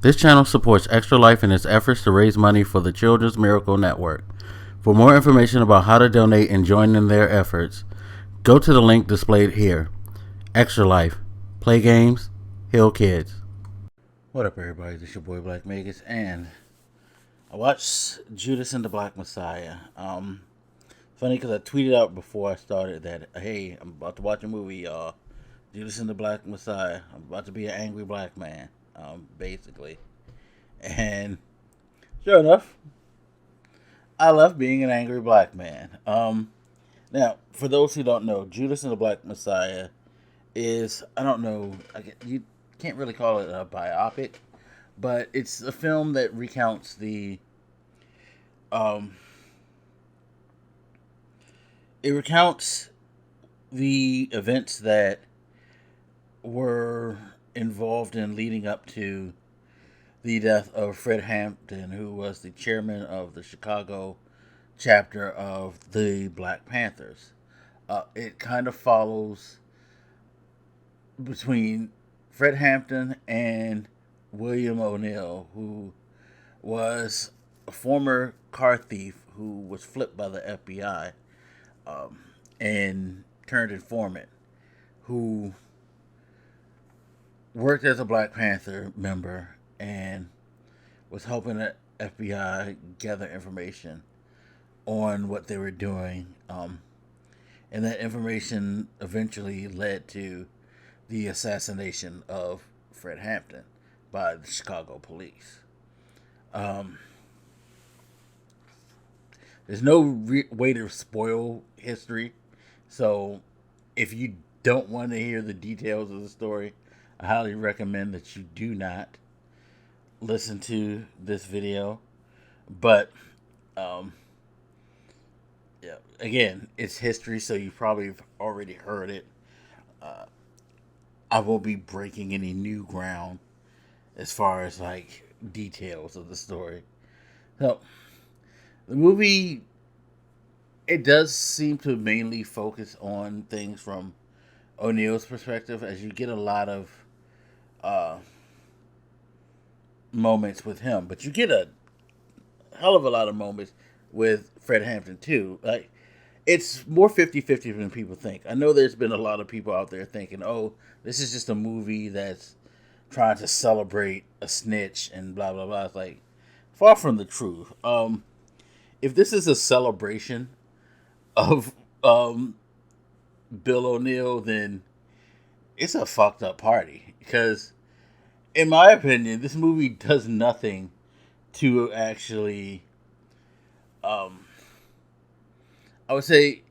This channel supports Extra Life in its efforts to raise money for the Children's Miracle Network. For more information about how to donate and join in their efforts, go to the link displayed here. Extra Life. Play games, heal kids. What up, everybody? This is your boy Black Magus, and I watched Judas and the Black Messiah. Funny because I tweeted out before I started that, hey, I'm about to watch a movie, y'all. Judas and the Black Messiah. I'm about to be an angry black man, basically. And sure enough, I love being an angry black man. Now, for those who don't know, Judas and the Black Messiah is, I don't know, you can't really call it a biopic, but it's a film that recounts the events that were involved in leading up to the death of Fred Hampton, who was the chairman of the Chicago chapter of the Black Panthers. It kind of follows between Fred Hampton and William O'Neill, who was a former car thief who was flipped by the FBI and turned informant, who worked as a Black Panther member and was helping the FBI gather information on what they were doing. And that information eventually led to the assassination of Fred Hampton by the Chicago police. There's no way to spoil history, so if you don't want to hear the details of the story, I highly recommend that you do not listen to this video. But yeah, again, it's history, so you probably have already heard it. I won't be breaking any new ground as far as like details of the story. So the movie, it does seem to mainly focus on things from O'Neill's perspective, as you get a lot of moments with him, but you get a hell of a lot of moments with Fred Hampton too. Like, it's more 50-50 than people think. I know there's been a lot of people out there thinking, oh, this is just a movie that's trying to celebrate a snitch and blah blah blah. It's like, far from the truth. If this is a celebration of Bill O'Neill, then it's a fucked up party. Because, in my opinion, this movie does nothing to actually, I would say,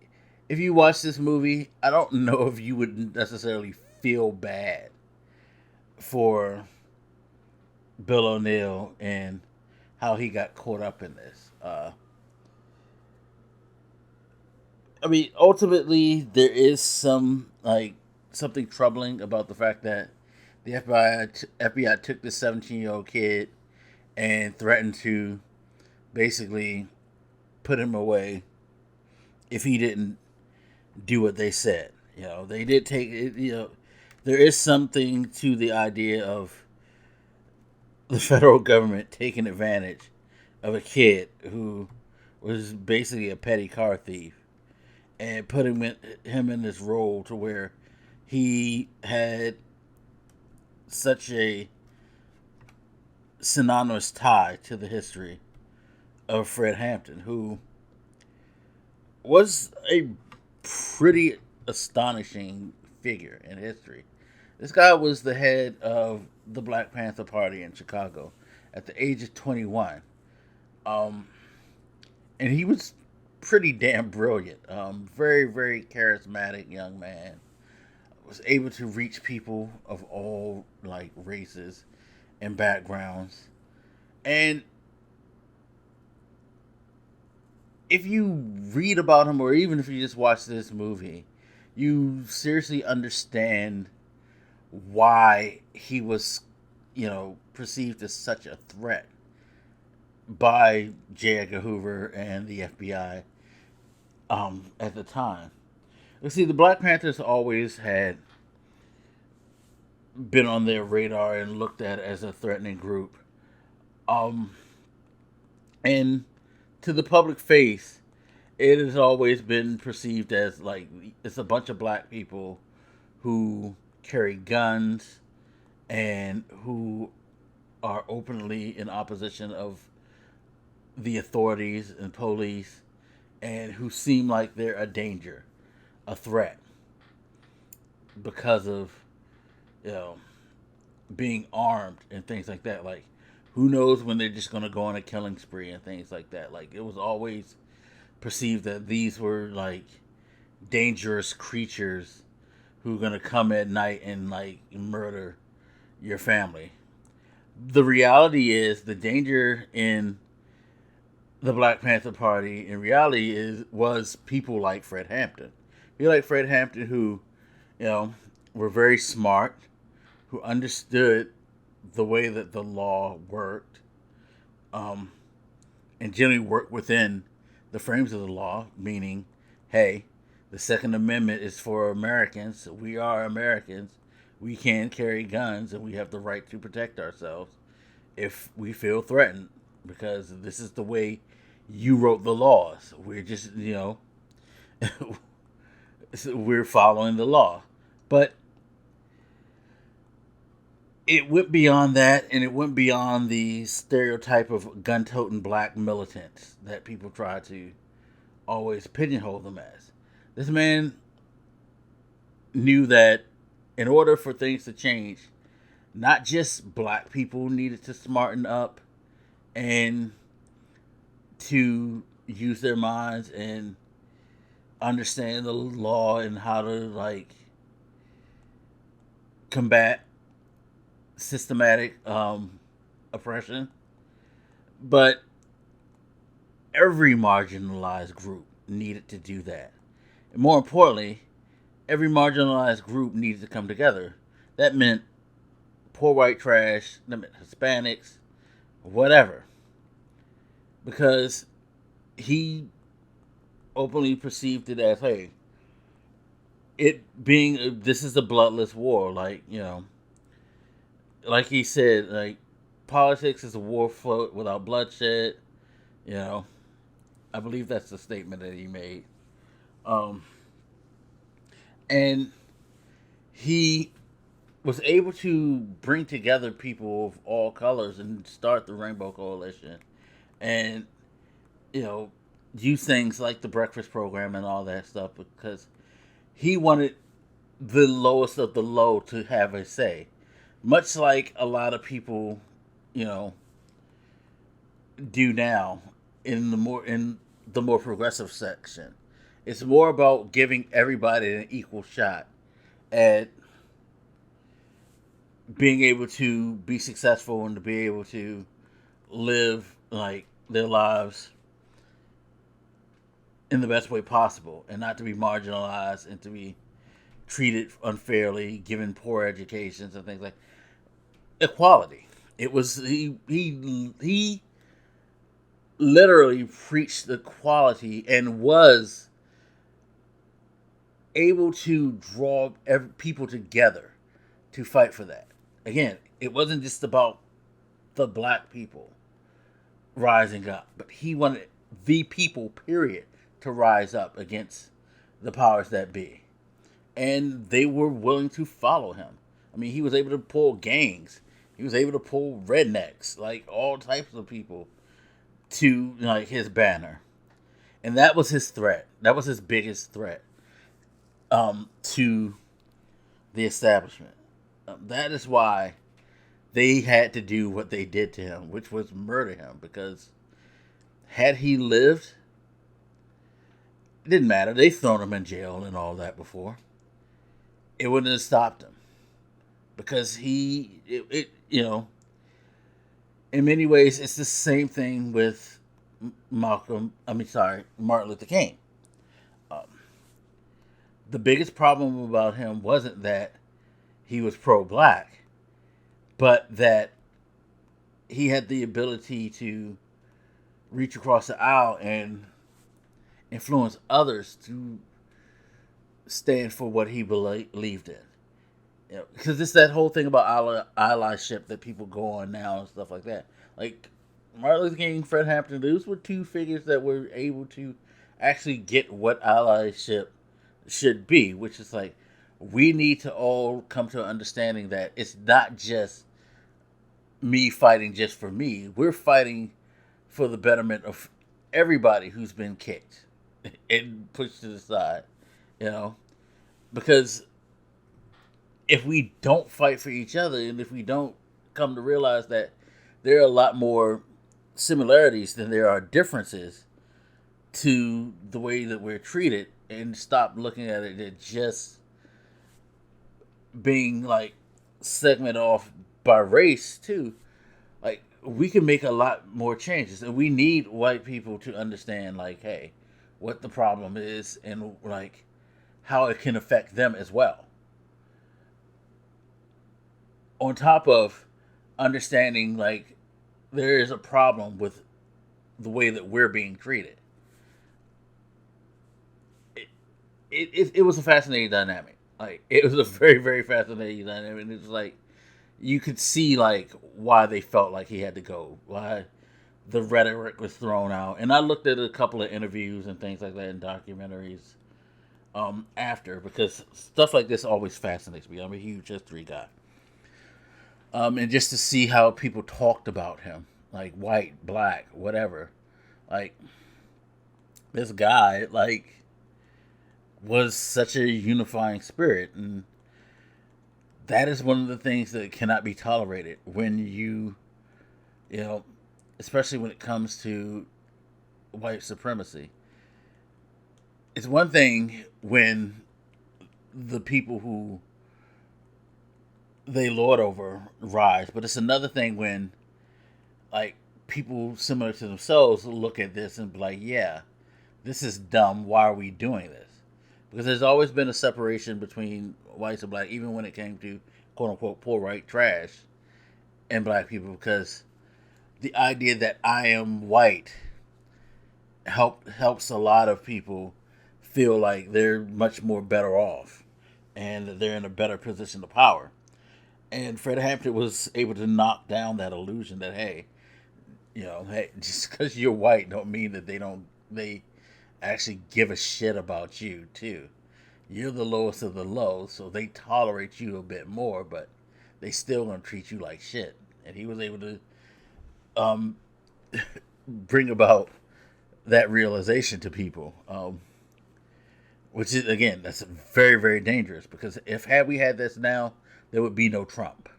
if you watch this movie, I don't know if you would necessarily feel bad for Bill O'Neill and how he got caught up in this. I mean, ultimately, there is something troubling about the fact that the FBI took this 17-year-old kid and threatened to basically put him away if he didn't do what they said. You know, they did take it. You know, there is something to the idea of the federal government taking advantage of a kid who was basically a petty car thief and putting him in this role to where he had such a synonymous tie to the history of Fred Hampton, who was a pretty astonishing figure in history. This guy was the head of the Black Panther Party in Chicago at the age of 21. And he was pretty damn brilliant. Very, very charismatic young man. Was able to reach people of all like races and backgrounds. And if you read about him, or even if you just watch this movie, you seriously understand why he was, perceived as such a threat by J. Edgar Hoover and the FBI at the time. You see, the Black Panthers always had been on their radar and looked at as a threatening group Um, and to the public face, it has always been perceived as like it's a bunch of black people who carry guns and who are openly in opposition of the authorities and police and who seem like they're a danger, a threat because of, you know, being armed and things like that. Like, who knows when they're just going to go on a killing spree and things like that. Like, it was always perceived that these were like dangerous creatures who are going to come at night and like murder your family. The reality is the danger in the Black Panther Party in reality is was people like Fred Hampton. People like Fred Hampton who, you know, were very smart, who understood the way that the law worked, um, and generally worked within the frames of the law, meaning, hey, the Second Amendment is for Americans. We are Americans. We can carry guns and we have the right to protect ourselves if we feel threatened because this is the way you wrote the laws. We're just, we're following the law. But it went beyond that, and it went beyond the stereotype of gun-toting black militants that people try to always pigeonhole them as. This man knew that in order for things to change, not just black people needed to smarten up and to use their minds and understand the law and how to like combat systematic oppression, but every marginalized group needed to do that. And more importantly, every marginalized group needed to come together. That meant poor white trash, that meant Hispanics, whatever. Because he openly perceived it as, hey, it being this is a bloodless war. Like, like he said, like politics is a war fought without bloodshed. You know, I believe that's the statement that he made. Um, and he was able to bring together people of all colors and start the Rainbow Coalition, and you know, use things like the breakfast program and all that stuff because he wanted the lowest of the low to have a say, much like a lot of people, you know, do now in the more progressive section. It's more about giving everybody an equal shot at being able to be successful and to be able to live like their lives in the best way possible and not to be marginalized and to be treated unfairly, given poor educations and things like equality. It was he literally preached equality and was able to draw people together to fight for that. Again, it wasn't just about the black people rising up, but he wanted the people, period, to rise up against the powers that be. And they were willing to follow him. I mean, he was able to pull gangs, he was able to pull rednecks, like all types of people to like his banner. And that was his threat. That was his biggest threat to the establishment. That is why they had to do what they did to him, which was murder him. Because had he lived, it didn't matter. They thrown him in jail and all that before. It wouldn't have stopped him because in many ways, it's the same thing with Martin Luther King. Um, the biggest problem about him wasn't that he was pro-black, but that he had the ability to reach across the aisle and influence others to stand for what he believed in. Because it's that whole thing about allyship that people go on now and stuff like that. Like Martin Luther King, Fred Hampton, those were two figures that were able to actually get what allyship should be, which is like we need to all come to an understanding that it's not just me fighting just for me. We're fighting for the betterment of everybody who's been kicked and pushed to the side, you know? Because if we don't fight for each other and if we don't come to realize that there are a lot more similarities than there are differences to the way that we're treated and stop looking at it as just being like segmented off by race too, like we can make a lot more changes, and we need white people to understand like, hey, what the problem is and like how it can affect them as well, on top of understanding like there is a problem with the way that we're being treated. It was a fascinating dynamic. Like it was a very very fascinating dynamic. And it's like you could see like why they felt like he had to go, why the rhetoric was thrown out. And I looked at a couple of interviews and things like that in documentaries after, because stuff like this always fascinates me. I'm a huge history guy. And just to see how people talked about him, like white, black, whatever, like this guy, like was such a unifying spirit, and that is one of the things that cannot be tolerated when you know, especially when it comes to white supremacy. It's one thing when the people who they lord over rise, but it's another thing when like people similar to themselves look at this and be like, yeah, this is dumb. Why are we doing this? Because there's always been a separation between whites and black, even when it came to quote unquote poor white trash and black people, because the idea that I am white helps a lot of people feel like they're much more better off and that they're in a better position of power. And Fred Hampton was able to knock down that illusion that hey, hey, just because you're white don't mean that they actually give a shit about you too. You're the lowest of the low, so they tolerate you a bit more, but they still gonna treat you like shit. And he was able to um, bring about that realization to people, which is again that's very very dangerous, because if had we had this now, there would be no Trump.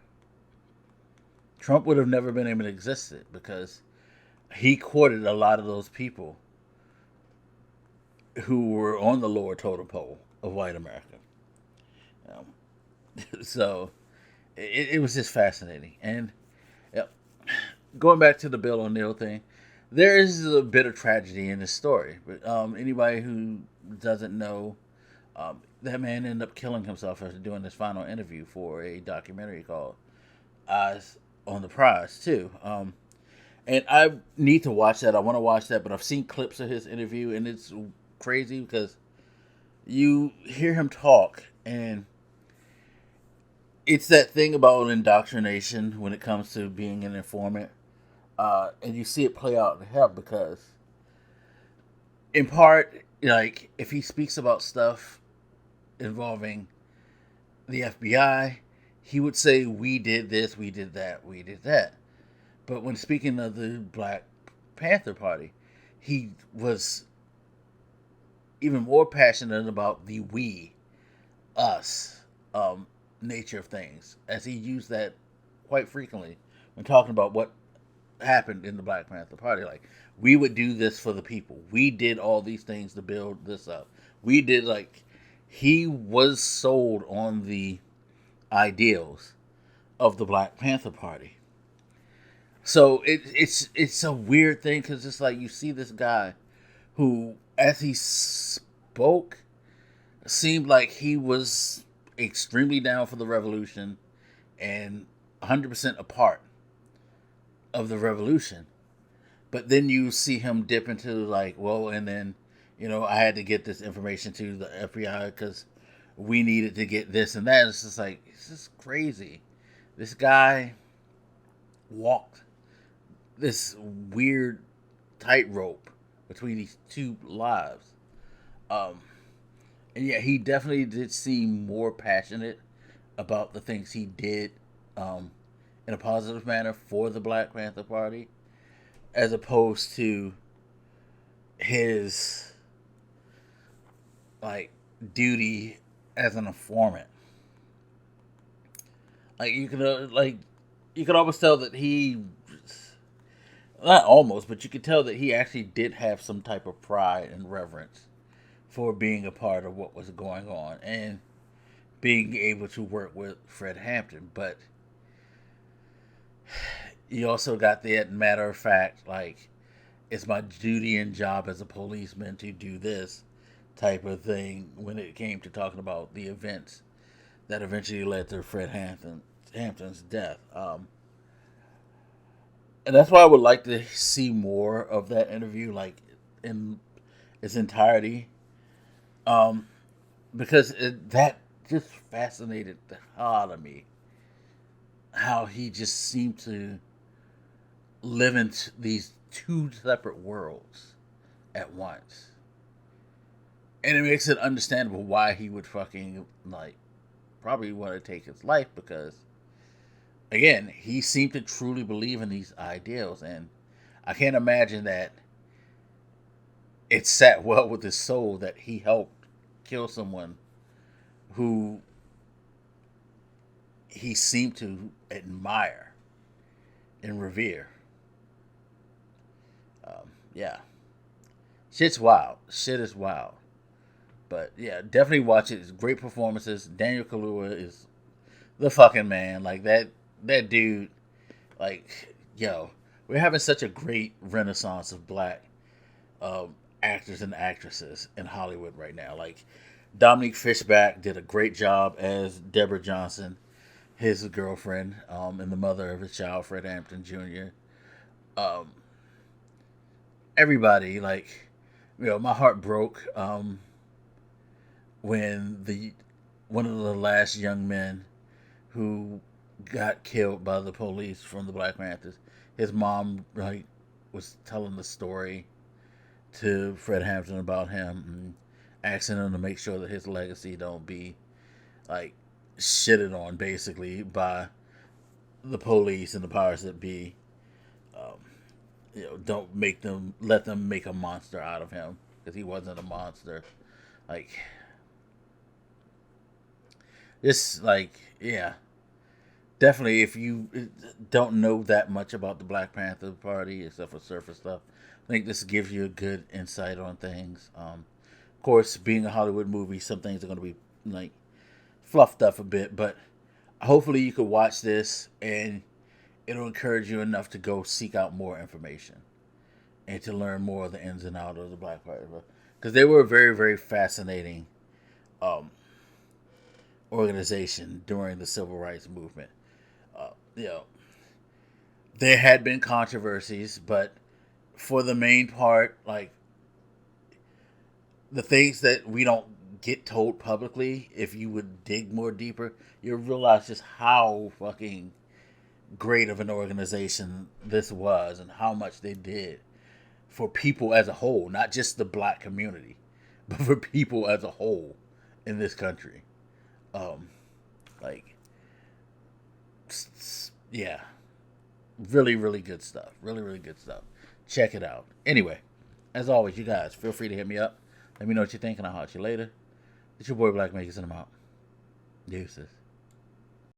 Trump would have never been able to exist because he courted a lot of those people who were on the lower totem pole of white America. Um, so it was just fascinating. And yeah, going back to the Bill O'Neill thing, there is a bit of tragedy in this story. But anybody who doesn't know, that man ended up killing himself after doing this final interview for a documentary called Eyes on the Prize, too. And I need to watch that. I want to watch that, but I've seen clips of his interview, and it's crazy because you hear him talk, and it's that thing about indoctrination when it comes to being an informant. And you see it play out in him because, in part, like, if he speaks about stuff involving the FBI, he would say, we did this, we did that, we did that. But when speaking of the Black Panther Party, he was even more passionate about the we, us, nature of things, as he used that quite frequently when talking about what happened in the Black Panther Party. Like, we would do this for the people. We did all these things to build this up. We did, like, he was sold on the ideals of the Black Panther Party. So it's a weird thing because it's like you see this guy who, as he spoke, seemed like he was extremely down for the revolution and 100% a part of the revolution. But then you see him dip into like, well, and then, I had to get this information to the FBI because we needed to get this and that. It's just like, it's just crazy. This guy walked this weird tightrope between these two lives. Um, and yeah, he definitely did seem more passionate about the things he did um, in a positive manner for the Black Panther Party, as opposed to his like duty as an informant. Like you could almost tell that he, not almost, but you could tell that he actually did have some type of pride and reverence for being a part of what was going on and being able to work with Fred Hampton. But you also got that matter of fact, like, it's my duty and job as a policeman to do this type of thing when it came to talking about the events that eventually led to Hampton's death. And that's why I would like to see more of that interview, like in its entirety, um, because that just fascinated the hell out of me. How he just seemed to live in these two separate worlds at once, and it makes it understandable why he would fucking like probably want to take his life, because again, he seemed to truly believe in these ideals, and I can't imagine that it sat well with his soul that he helped kill someone who he seemed to admire and revere. Yeah, shit's wild. Shit is wild. But yeah, definitely watch it. It's great performances. Daniel Kaluuya is the fucking man. Like that dude. Like, yo, we're having such a great renaissance of black actors and actresses in Hollywood right now. Like, Dominique Fishback did a great job as Deborah Johnson, his girlfriend, and the mother of his child, Fred Hampton Jr. Um, Everybody, like, my heart broke when the one of the last young men who got killed by the police from the Black Panthers, his mom, like, was telling the story to Fred Hampton about him and asking him to make sure that his legacy don't be like shitted on basically by the police and the powers that be. Um, don't let them make a monster out of him, because he wasn't a monster. Like, this, like, yeah, definitely. If you don't know that much about the Black Panther Party except for surface stuff, I think this gives you a good insight on things. Of course, being a Hollywood movie, some things are going to be like fluffed up a bit, but hopefully you could watch this and it'll encourage you enough to go seek out more information and to learn more of the ins and outs of the Black Panther, because they were a very, very fascinating um, organization during the civil rights movement. Uh, you know, there had been controversies, but for the main part, like, the things that we don't get told publicly, if you would dig more deeper, you'll realize just how fucking great of an organization this was and how much they did for people as a whole, not just the black community, but for people as a whole in this country. Um, like, yeah, really, really good stuff. Really, really good stuff. Check it out. Anyway, as always, you guys feel free to hit me up. Let me know what you think, and I'll holler at you later. It's your boy Black Makers, and I'm out. Deuces.